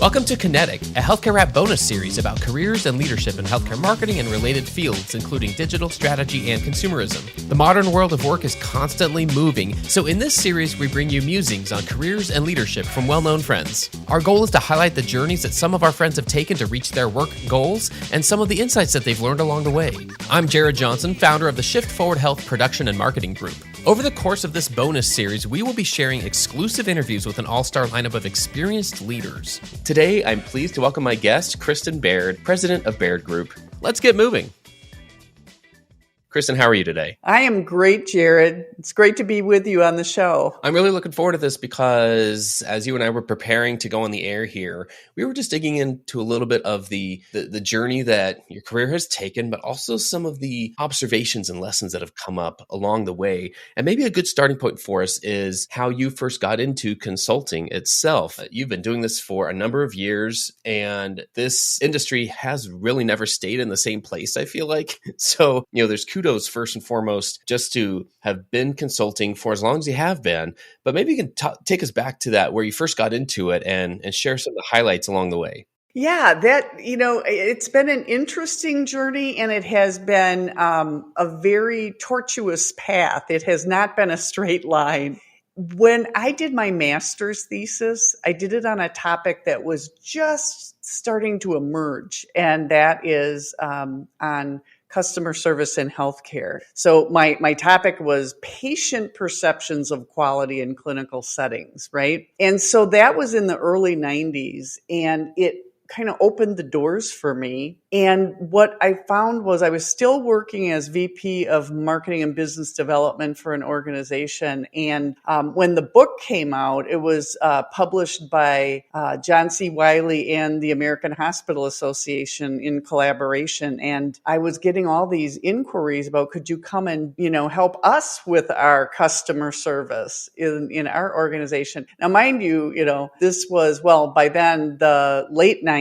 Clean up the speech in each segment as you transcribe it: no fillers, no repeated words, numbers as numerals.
Welcome to KINETIC, a healthcare rap bonus series about careers and leadership in healthcare marketing and related fields, including digital strategy and consumerism. The modern world of work is constantly moving, so in this series, we bring you musings on careers and leadership from well-known friends. Our goal is to highlight the journeys that some of our friends have taken to reach their work goals and some of the insights that they've learned along the way. I'm Jared Johnson, founder of the Shift Forward Health Production and Marketing Group. Over the course of this bonus series, we will be sharing exclusive interviews with an all-star lineup of experienced leaders. Today, I'm pleased to welcome my guest, Kristin Baird, president of Baird Group. Let's get moving. Kristin, how are you today? I am great, Jared. It's great to be with you on the show. I'm really looking forward to this because as you and I were preparing to go on the air here, we were just digging into a little bit of the journey that your career has taken, but also some of the observations and lessons that have come up along the way. And maybe a good starting point for us is how you first got into consulting itself. You've been doing this for a number of years, and this industry has really never stayed in the same place, I feel like. So, there's kudos first and foremost just to have been consulting for as long as you have been, but maybe you can take us back to that where you first got into it and share some of the highlights along the way. Yeah, it's been an interesting journey, and it has been a very tortuous path. It has not been a straight line. When I did my master's thesis, I did it on a topic that was just starting to emerge, and that is on customer service in healthcare. So my topic was patient perceptions of quality in clinical settings, right? And so that was in the early 90s, and it kind of opened the doors for me. And what I found was I was still working as VP of Marketing and Business Development for an organization. And when the book came out, it was published by John C. Wiley and the American Hospital Association in collaboration. And I was getting all these inquiries about, could you come and, help us with our customer service in our organization? Now, mind you, this was, by then, the late 90s.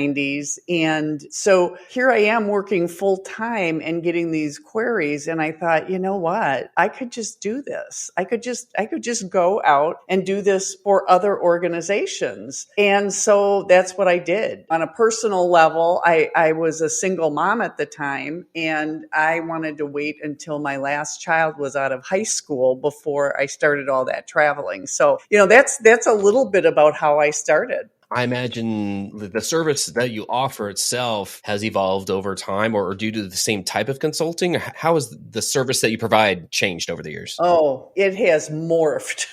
And so here I am working full time and getting these queries. And I thought, you know what? I could just do this. I could just go out and do this for other organizations. And so that's what I did. On a personal level, I was a single mom at the time, and I wanted to wait until my last child was out of high school before I started all that traveling. So, that's a little bit about how I started. I imagine the service that you offer itself has evolved over time, or do you do the same type of consulting? How has the service that you provide changed over the years? Oh, it has morphed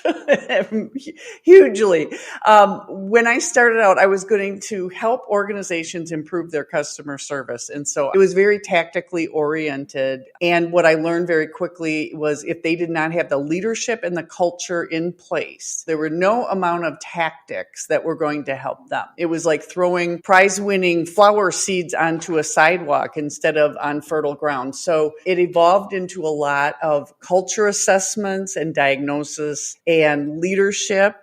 hugely. When I started out, I was going to help organizations improve their customer service. And so it was very tactically oriented. And what I learned very quickly was if they did not have the leadership and the culture in place, there were no amount of tactics that were going to help them. It was like throwing prize-winning flower seeds onto a sidewalk instead of on fertile ground. So it evolved into a lot of culture assessments and diagnosis and leadership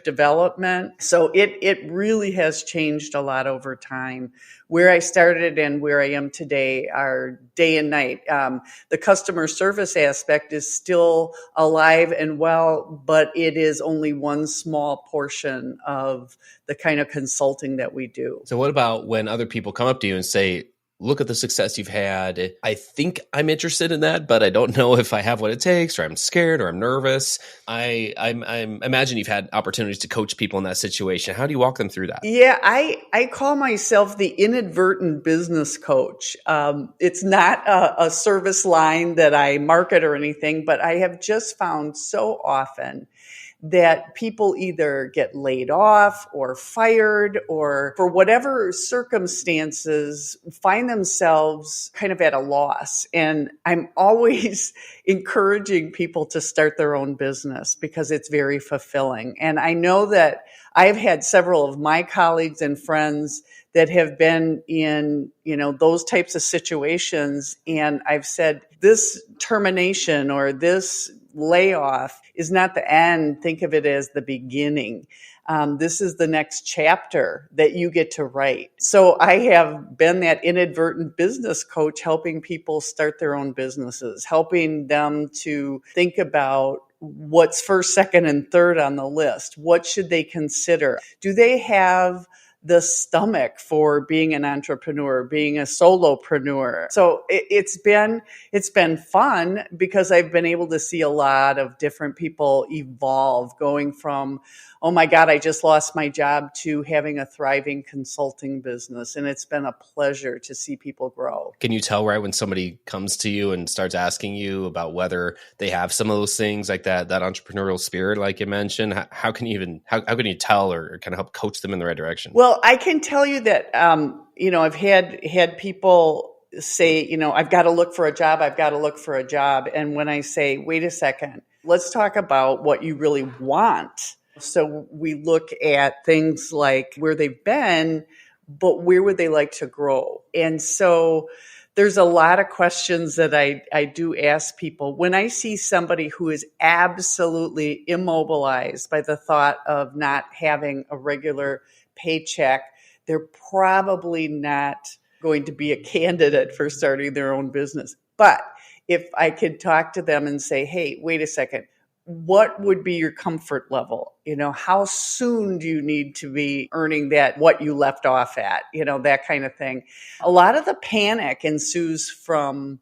development. So it really has changed a lot over time. Where I started and where I am today are day and night. The customer service aspect is still alive and well, but it is only one small portion of the kind of consulting that we do. So what about when other people come up to you and say, look at the success you've had. I think I'm interested in that, but I don't know if I have what it takes, or I'm scared, or I'm nervous. I imagine you've had opportunities to coach people in that situation. How do you walk them through that? Yeah, I call myself the Inadvertent Business Coach. It's not a service line that I market or anything, but I have just found so often that people either get laid off or fired, or for whatever circumstances find themselves kind of at a loss. And I'm always encouraging people to start their own business because it's very fulfilling. And I know that I've had several of my colleagues and friends that have been in, those types of situations. And I've said, this termination or this layoff is not the end. Think of it as the beginning. This is the next chapter that you get to write. So I have been that inadvertent business coach, helping people start their own businesses, helping them to think about what's first, second, and third on the list. What should they consider? Do they have the stomach for being an entrepreneur, being a solopreneur. So it's been fun because I've been able to see a lot of different people evolve, going from, oh my God, I just lost my job, to having a thriving consulting business. And it's been a pleasure to see people grow. Can you tell right when somebody comes to you and starts asking you about whether they have some of those things, like that entrepreneurial spirit, like you mentioned? How can you tell or kind of help coach them in the right direction? Well, I can tell you that, I've had people say, I've got to look for a job. I've got to look for a job. And when I say, wait a second, let's talk about what you really want. So we look at things like where they've been, but where would they like to grow? And so there's a lot of questions that I do ask people. When I see somebody who is absolutely immobilized by the thought of not having a regular paycheck, they're probably not going to be a candidate for starting their own business. But if I could talk to them and say, hey, wait a second, what would be your comfort level? How soon do you need to be earning that, what you left off at, that kind of thing. A lot of the panic ensues from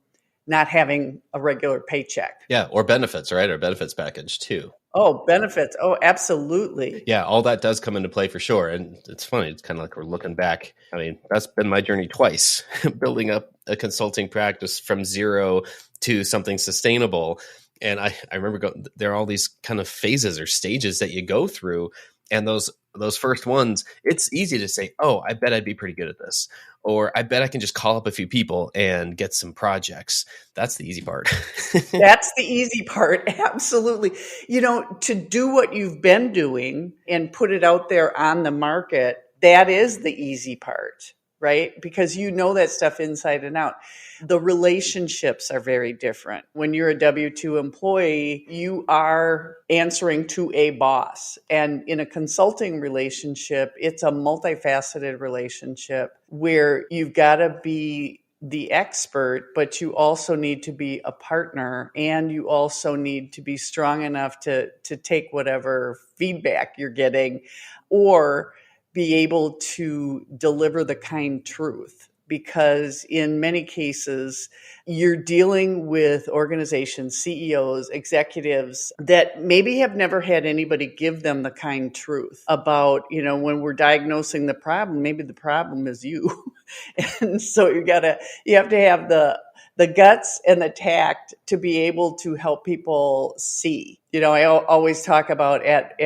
not having a regular paycheck. Yeah, or benefits, right? Or benefits package too. Oh, benefits. Oh, absolutely. Yeah, all that does come into play for sure. And it's funny. It's kind of like we're looking back. I mean, that's been my journey twice, building up a consulting practice from zero to something sustainable. And I remember there are all these kind of phases or stages that you go through. And those first ones, it's easy to say, oh, I bet I'd be pretty good at this. Or I bet I can just call up a few people and get some projects. That's the easy part. That's the easy part. Absolutely. To do what you've been doing and put it out there on the market, that is the easy part, right? Because that stuff inside and out. The relationships are very different. When you're a W-2 employee, you are answering to a boss. And in a consulting relationship, it's a multifaceted relationship where you've got to be the expert, but you also need to be a partner, and you also need to be strong enough to take whatever feedback you're getting, or be able to deliver the kind truth. Because in many cases, you're dealing with organizations, CEOs, executives that maybe have never had anybody give them the kind truth about, when we're diagnosing the problem, maybe the problem is you. And so you have to have the guts and the tact to be able to help people see. I always talk about at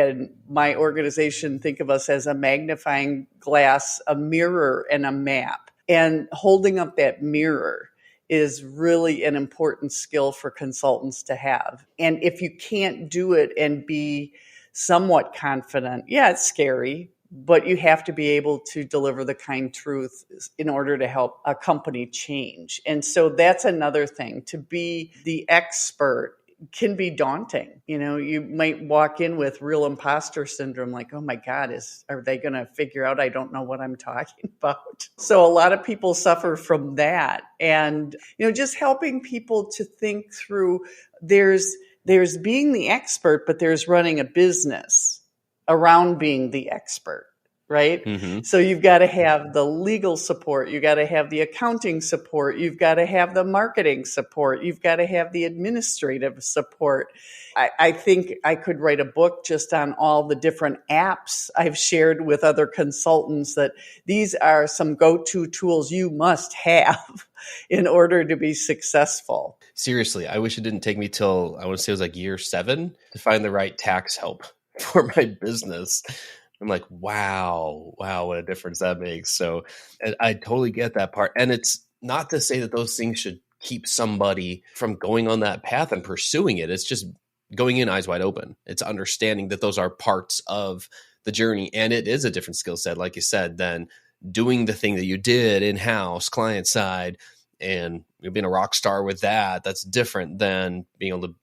my organization, think of us as a magnifying glass, a mirror, and a map. And holding up that mirror is really an important skill for consultants to have. And if you can't do it and be somewhat confident, yeah, it's scary, but you have to be able to deliver the kind truth in order to help a company change. And so that's another thing. To be the expert can be daunting. You might walk in with real imposter syndrome, like, oh my God, are they going to figure out I don't know what I'm talking about? So a lot of people suffer from that. And, just helping people to think through, there's being the expert, but there's running a business around being the expert. Right? Mm-hmm. So you've got to have the legal support. You've got to have the accounting support. You've got to have the marketing support. You've got to have the administrative support. I think I could write a book just on all the different apps I've shared with other consultants, that these are some go-to tools you must have in order to be successful. Seriously, I wish it didn't take me till, I want to say it was like year 7 to find the right tax help for my business. I'm like, wow, what a difference that makes. So I totally get that part. And it's not to say that those things should keep somebody from going on that path and pursuing it. It's just going in eyes wide open. It's understanding that those are parts of the journey. And it is a different skill set, like you said, than doing the thing that you did in-house, client side, and being a rock star with that. That's different than being able to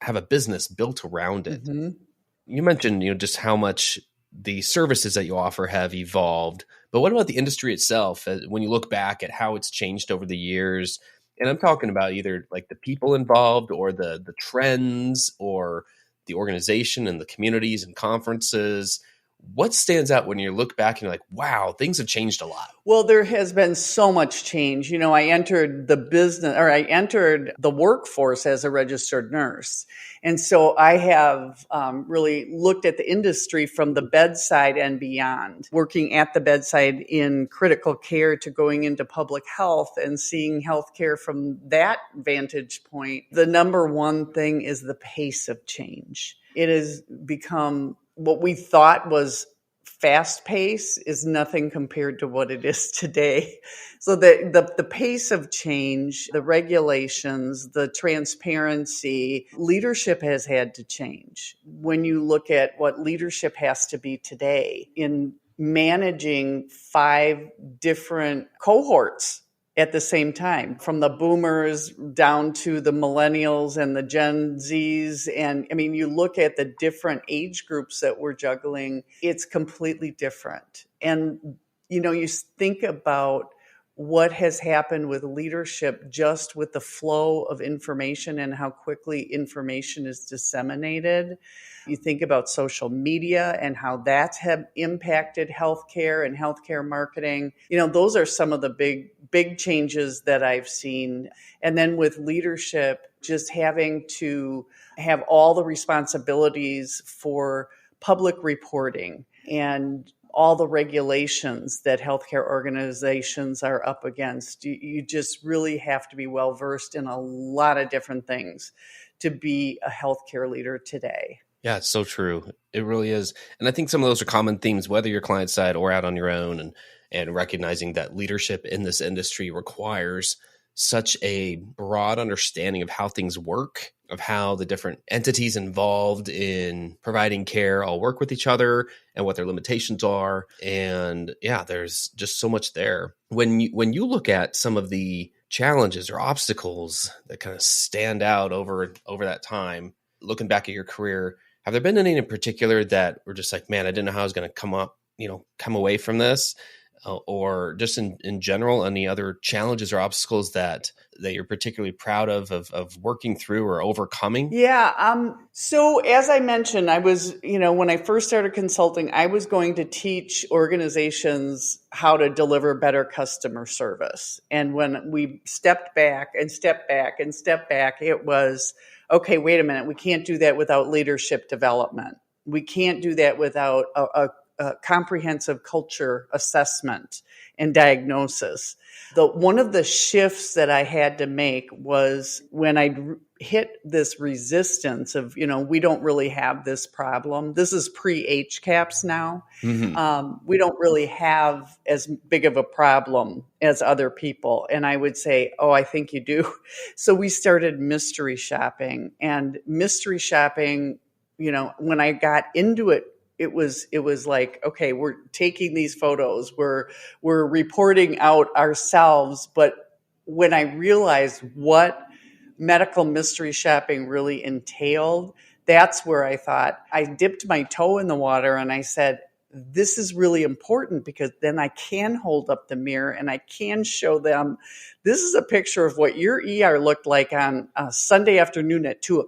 have a business built around it. Mm-hmm. You mentioned, just how much the services that you offer have evolved, but what about the industry itself? When you look back at how it's changed over the years, and I'm talking about either like the people involved or the trends or the organization and the communities and conferences, What stands out when you look back and you're like, wow, things have changed a lot? Well, there has been so much change. I entered I entered the workforce as a registered nurse. And so I have really looked at the industry from the bedside and beyond, working at the bedside in critical care to going into public health and seeing healthcare from that vantage point. The number one thing is the pace of change. It has become what we thought was fast pace is nothing compared to what it is today. So the pace of change, the regulations, the transparency, leadership has had to change. When you look at what leadership has to be today in managing 5 different cohorts at the same time, from the boomers down to the millennials and the Gen Zs. And I mean, you look at the different age groups that we're juggling, it's completely different. And, you think about what has happened with leadership just with the flow of information and how quickly information is disseminated. You think about social media and how that's impacted healthcare and healthcare marketing. Those are some of the big changes that I've seen. And then with leadership, just having to have all the responsibilities for public reporting and all the regulations that healthcare organizations are up against. You just really have to be well versed in a lot of different things to be a healthcare leader today. Yeah, it's so true. It really is. And I think some of those are common themes, whether you're client side or out on your own, and recognizing that leadership in this industry requires such a broad understanding of how things work, of how the different entities involved in providing care all work with each other and what their limitations are. And yeah, there's just so much there. When you look at some of the challenges or obstacles that kind of stand out over that time, looking back at your career, have there been any in particular that were just like, man, I didn't know how I was going to come away from this? Or just in general, any other challenges or obstacles that you're particularly proud of working through or overcoming? Yeah. So as I mentioned, I was, when I first started consulting, I was going to teach organizations how to deliver better customer service. And when we stepped back, it was, okay, wait a minute. We can't do that without leadership development. We can't do that without a comprehensive culture assessment and diagnosis. One of the shifts that I had to make was when I hit this resistance of, we don't really have this problem. This is pre-HCAPS now. Mm-hmm. We don't really have as big of a problem as other people. And I would say, oh, I think you do. So we started mystery shopping. And mystery shopping, when I got into it, it was like, okay, we're taking these photos, we're reporting out ourselves. But when I realized what medical mystery shopping really entailed, that's where I thought, I dipped my toe in the water and I said, this is really important, because then I can hold up the mirror and I can show them, this is a picture of what your ER looked like on a Sunday afternoon at 2:00.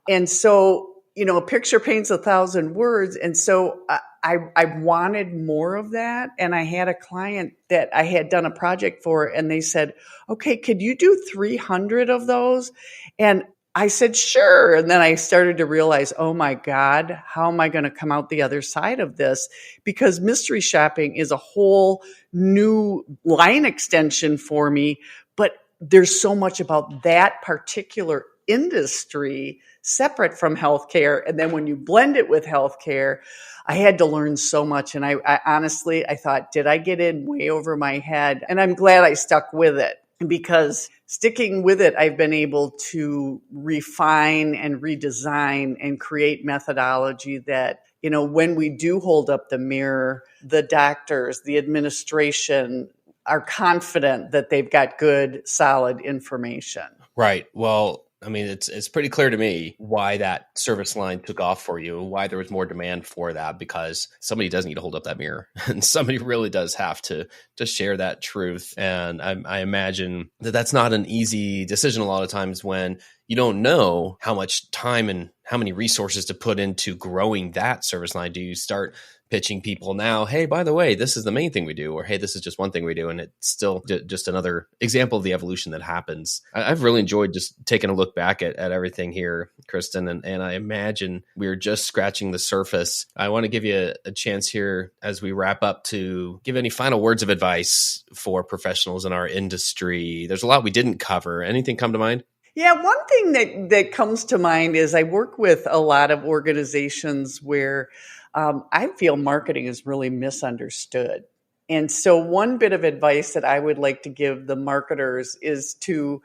And so, a picture paints 1,000 words. And so I wanted more of that. And I had a client that I had done a project for, and they said, okay, could you do 300 of those? And I said, sure. And then I started to realize, oh my God, how am I going to come out the other side of this? Because mystery shopping is a whole new line extension for me. But there's so much about that particular industry separate from healthcare. And then when you blend it with healthcare, I had to learn so much. And I honestly, I thought, did I get in way over my head? And I'm glad I stuck with it, because sticking with it, I've been able to refine and redesign and create methodology that, when we do hold up the mirror, the doctors, the administration are confident that they've got good, solid information. Right. Well, I mean, it's pretty clear to me why that service line took off for you, why there was more demand for that, because somebody does need to hold up that mirror, and somebody really does have to share that truth. And I imagine that that's not an easy decision a lot of times when you don't know how much time and how many resources to put into growing that service line. Do you start pitching people now, hey, by the way, this is the main thing we do, or hey, this is just one thing we do, and it's still just another example of the evolution that happens. I've really enjoyed just taking a look back at everything here, Kristin, and I imagine we're just scratching the surface. I want to give you a chance here as we wrap up to give any final words of advice for professionals in our industry. There's a lot we didn't cover. Anything come to mind? Yeah, one thing that comes to mind is I work with a lot of organizations where I feel marketing is really misunderstood. And so one bit of advice that I would like to give the marketers is to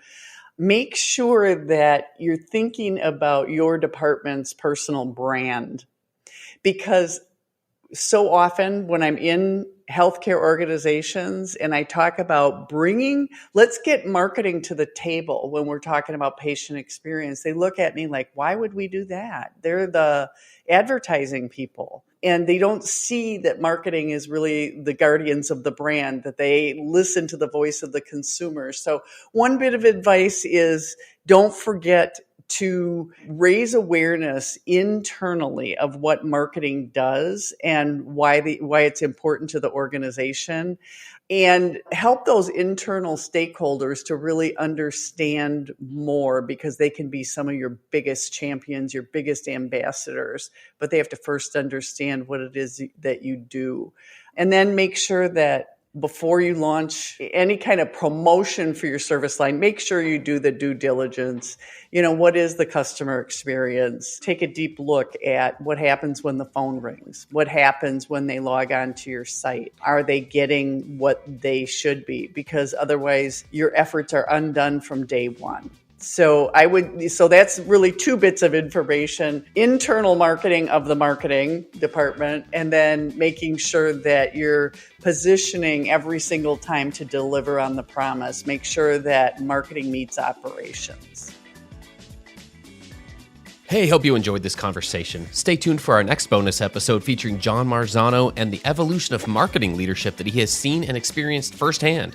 make sure that you're thinking about your department's personal brand. Because so often when I'm in healthcare organizations and I talk about let's get marketing to the table when we're talking about patient experience, they look at me like, why would we do that? They're the advertising people. And they don't see that marketing is really the guardians of the brand, that they listen to the voice of the consumer. So one bit of advice is don't forget to raise awareness internally of what marketing does and why it's important to the organization, and help those internal stakeholders to really understand more, because they can be some of your biggest champions, your biggest ambassadors, but they have to first understand what it is that you do. And then make sure that before you launch any kind of promotion for your service line, make sure you do the due diligence. What is the customer experience? Take a deep look at what happens when the phone rings. What happens when they log on to your site? Are they getting what they should be? Because otherwise your efforts are undone from day one. So that's really two bits of information: internal marketing of the marketing department, and then making sure that you're positioning every single time to deliver on the promise. Make sure that marketing meets operations. Hey, hope you enjoyed this conversation. Stay tuned for our next bonus episode featuring John Marzano and the evolution of marketing leadership that he has seen and experienced firsthand.